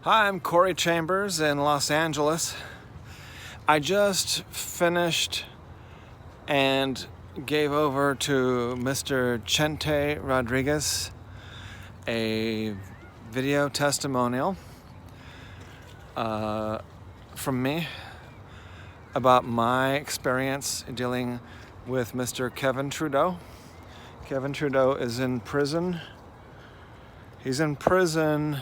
Hi, I'm Corey Chambers in Los Angeles. I just finished and gave over to Mr. Chente Rodriguez a video testimonial from me about my experience dealing with Mr. Kevin Trudeau. Kevin Trudeau is in prison. He's in prison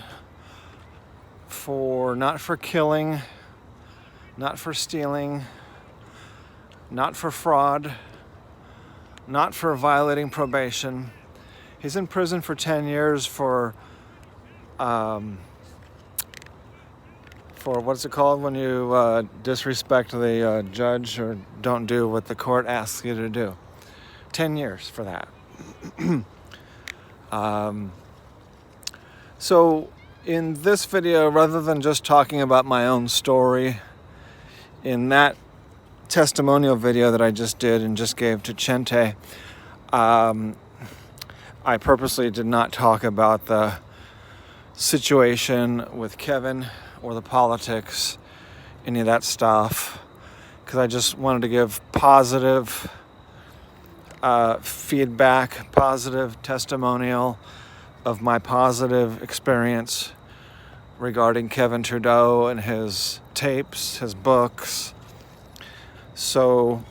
not for killing, not for stealing, not for fraud, not for violating probation. He's in prison for 10 years for what's it called when you disrespect the judge or don't do what the court asks you to do. 10 years for that. So in this video, rather than just talking about my own story, in that testimonial video that I just did and just gave to Chente, I purposely did not talk about the situation with Kevin or the politics, any of that stuff, because I just wanted to give positive feedback, positive testimonial of my positive experience regarding Kevin Trudeau and his tapes, his books. So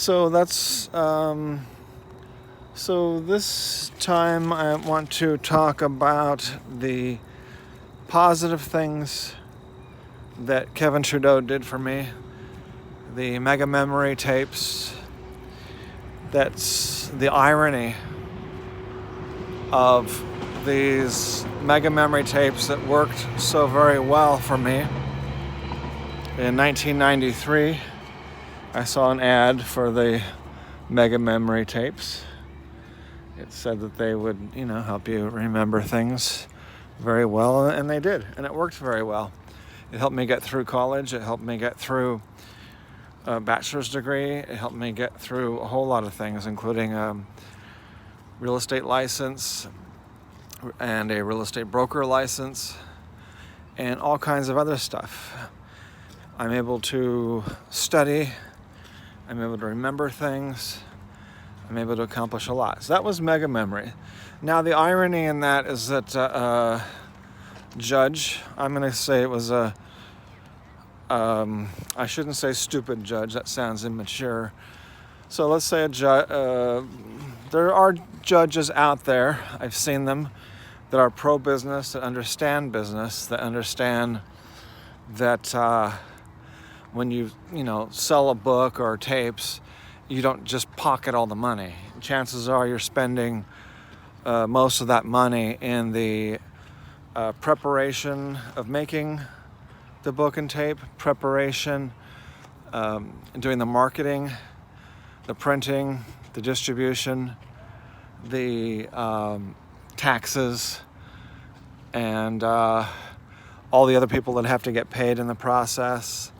that's so this time I want to talk about the positive things that Kevin Trudeau did for me. The mega memory tapes. That's the irony of these mega memory tapes that worked so very well for me. In 1993, I saw an ad for the mega memory tapes. It said that they would, help you remember things very well, and they did, and it worked very well. It helped me get through college. It helped me get through a bachelor's degree. It helped me get through a whole lot of things, including real estate license and a real estate broker license and all kinds of other stuff. I'm able to study. I'm able to remember things. I'm able to accomplish a lot. So that was mega memory. Now the irony in that is that judge, I'm going to say it was I shouldn't say stupid judge, that sounds immature. So let's say there are judges out there, I've seen them, that are pro-business, that understand business, that understand that when you sell a book or tapes, you don't just pocket all the money. Chances are you're spending most of that money in the preparation of making the book and tape, preparation, doing the marketing, the printing, the distribution, the taxes, and all the other people that have to get paid in the process.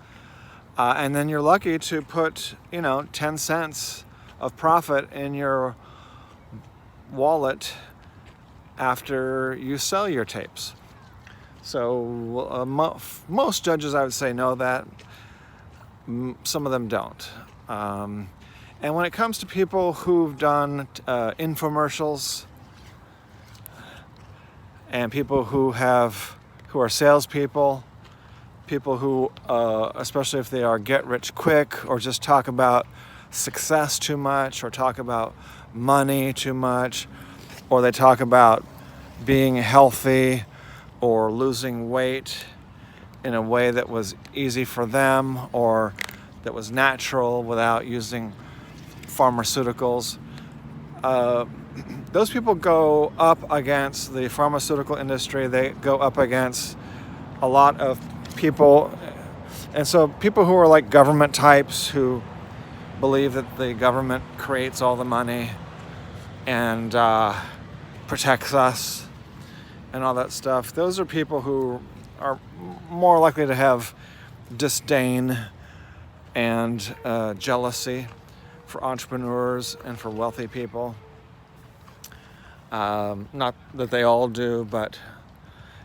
And then you're lucky to put, 10 cents of profit in your wallet after you sell your tapes. So most judges, I would say, know that. Some of them don't. And when it comes to people who've done infomercials and people who are salespeople, people who, especially if they are get rich quick or just talk about success too much or talk about money too much, or they talk about being healthy or losing weight in a way that was easy for them or that was natural without using pharmaceuticals. Those people go up against the pharmaceutical industry. They go up against a lot of people. And so people who are like government types who believe that the government creates all the money and protects us and all that stuff, those are people who are more likely to have disdain and jealousy for entrepreneurs and for wealthy people. Not that they all do, but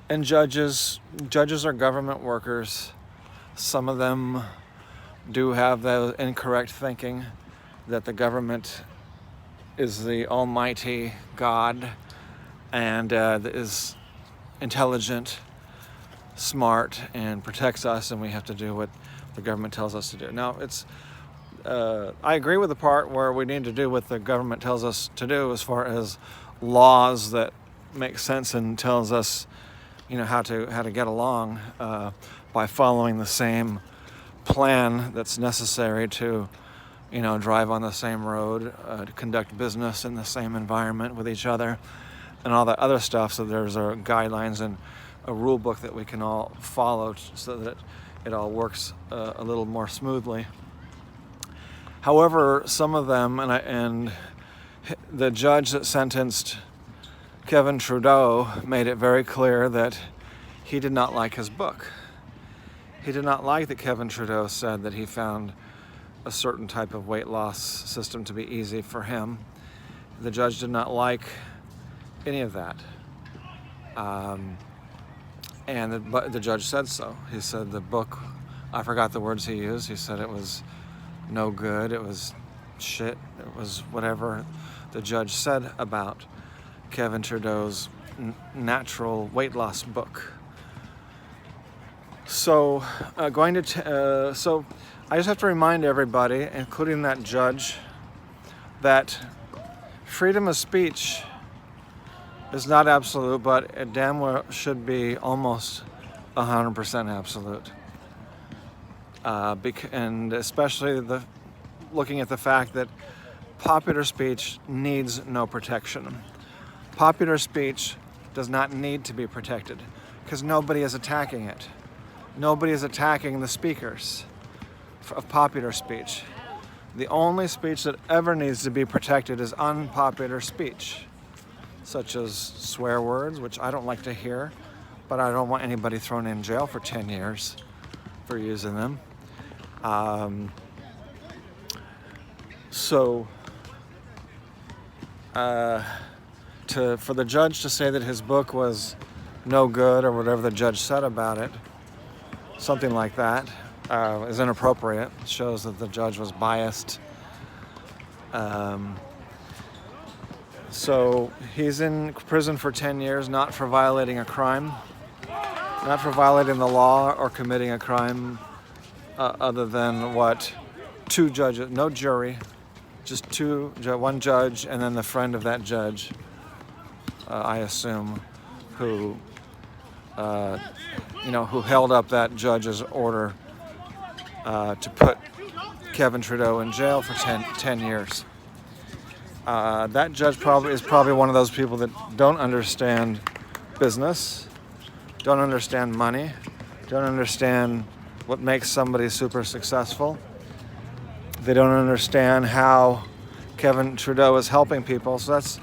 And judges are government workers. Some of them do have the incorrect thinking that the government is the almighty God and is intelligent, smart, and protects us, and we have to do what the government tells us to do. Now, I agree with the part where we need to do what the government tells us to do as far as laws that make sense and tells us, how to get along by following the same plan that's necessary to, drive on the same road, to conduct business in the same environment with each other, and all that other stuff. So there's guidelines and a rule book that we can all follow so that it all works a little more smoothly. However, some of them, and the judge that sentenced Kevin Trudeau made it very clear that he did not like his book. He did not like that Kevin Trudeau said that he found a certain type of weight loss system to be easy for him. The judge did not like any of that. And the judge said so. He said the book, I forgot the words he used. He said it was no good, it was shit, it was whatever the judge said about Kevin Trudeau's natural weight loss book. So so I just have to remind everybody, including that judge, that freedom of speech is not absolute, but it damn well should be almost 100% absolute. And especially looking at the fact that popular speech needs no protection. Popular speech does not need to be protected because nobody is attacking it. Nobody is attacking the speakers of popular speech. The only speech that ever needs to be protected is unpopular speech, such as swear words, which I don't like to hear, but I don't want anybody thrown in jail for 10 years for using them. For the judge to say that his book was no good or whatever the judge said about it, something like that, is inappropriate. It shows that the judge was biased. So he's in prison for 10 years, not for violating a crime, not for violating the law or committing a crime other than what two judges, no jury, just one judge and then the friend of that judge, I assume, who held up that judge's order to put Kevin Trudeau in jail for 10 years. That judge is probably one of those people that don't understand business, don't understand money, don't understand what makes somebody super successful. They don't understand how Kevin Trudeau is helping people. So that's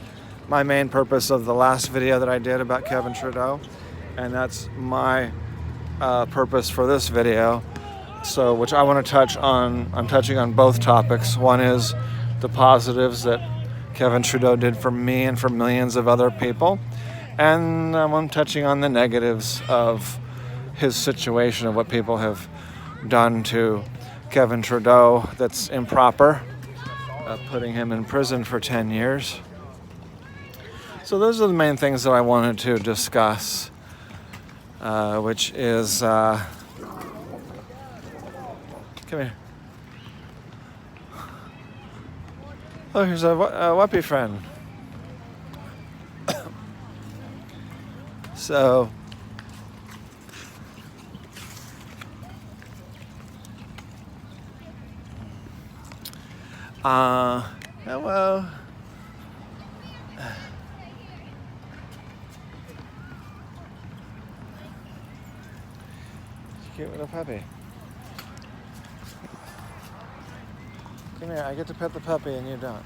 my main purpose of the last video that I did about Kevin Trudeau. And that's my purpose for this video. So, which I want to touch on. I'm touching on both topics. One is the positives that Kevin Trudeau did for me and for millions of other people. And I'm touching on the negatives of his situation, of what people have done to Kevin Trudeau that's improper, putting him in prison for 10 years. So those are the main things that I wanted to discuss, which is, come here. Oh, here's a whoopee friend. So, hello. Cute little puppy. Come here, I get to pet the puppy and you don't.